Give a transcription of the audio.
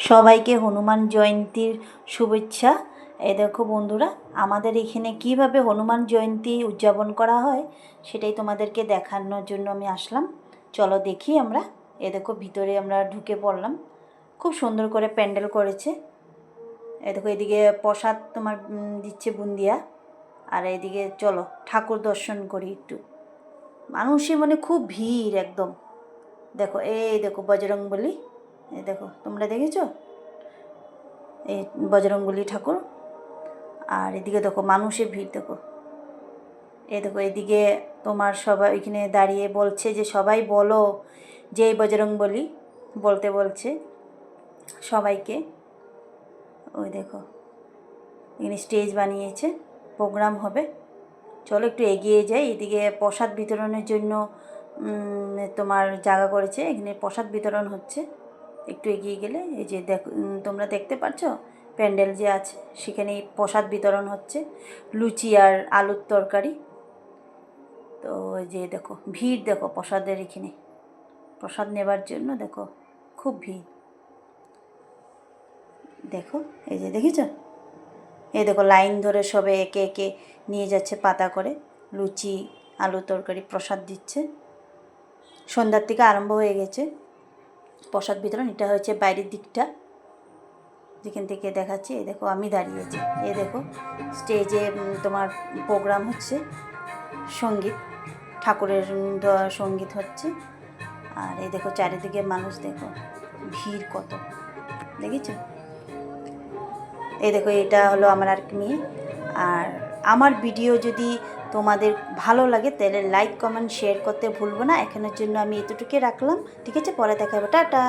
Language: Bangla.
সবাইকে হনুমান জয়ন্তীর শুভেচ্ছা। এই দেখো বন্ধুরা, আমাদের এখানে কিভাবে হনুমান জয়ন্তী উদযাপন করা হয় সেটাই তোমাদেরকে দেখানোর জন্য আমি আসলাম। চলো দেখি আমরা। এ দেখো ভিতরে আমরা ঢুকে পড়লাম। খুব সুন্দর করে প্যান্ডেল করেছে। এ দেখো এদিকে প্রসাদ তোমার দিচ্ছে বুন্দিয়া, আর এদিকে চলো ঠাকুর দর্শন করি একটু। মানুষই মানে খুব ভিড় একদম। দেখো এই দেখো বজরংবলী, এই দেখো তোমরা দেখেছো এই বজরংবলী ঠাকুর। আর এদিকে দেখো মানুষের ভিড় দেখো। এই দেখো এদিকে তোমার সবাই এখানে দাঁড়িয়ে বলছে যে সবাই বলো জয় বজরংবলী, বলতে বলছে সবাইকে। ওই দেখো এখানে স্টেজ বানিয়েছে, প্রোগ্রাম হবে। চলো একটু এগিয়ে যাই। এদিকে প্রসাদ বিতরণের জন্য তোমার জায়গা করেছে, এখানে প্রসাদ বিতরণ হচ্ছে। একটু এগিয়ে গেলে এই যে তোমরা দেখতে পাচ্ছ প্যান্ডেল যে আছে সেখানে প্রসাদ বিতরণ হচ্ছে, লুচি আর আলুর তরকারি। তো ওই যে দেখো ভিড় দেখো প্রসাদের এখানে, প্রসাদ নেবার জন্য দেখো খুব ভিড়। দেখো এই যে দেখেছ, এই দেখো লাইন ধরে সবে একে একে নিয়ে যাচ্ছে পাতা করে লুচি আলু তরকারি প্রসাদ দিচ্ছে। সন্ধ্যার থেকে আরম্ভ হয়ে গেছে প্রসাদ বিতরণ। এটা হচ্ছে বাইরের দিকটা যেখান থেকে দেখাচ্ছি। এই দেখো আমি দাঁড়িয়েছি, এই দেখো স্টেজে তোমার প্রোগ্রাম হচ্ছে, সঙ্গীত ঠাকুরের সঙ্গীত হচ্ছে। আর এই দেখো চারিদিকে মানুষ দেখো ভিড় কত, দেখেছো। এই দেখো এটা হলো আমার আর মেয়ে। আর আমার ভিডিও যদি তোমাদের ভালো লাগে তাহলে লাইক কমেন্ট শেয়ার করতে ভুলবো না। এখানের জন্য আমি এতটুকুই রাখলাম, ঠিক আছে। পরে দেখা হবে, টাটা।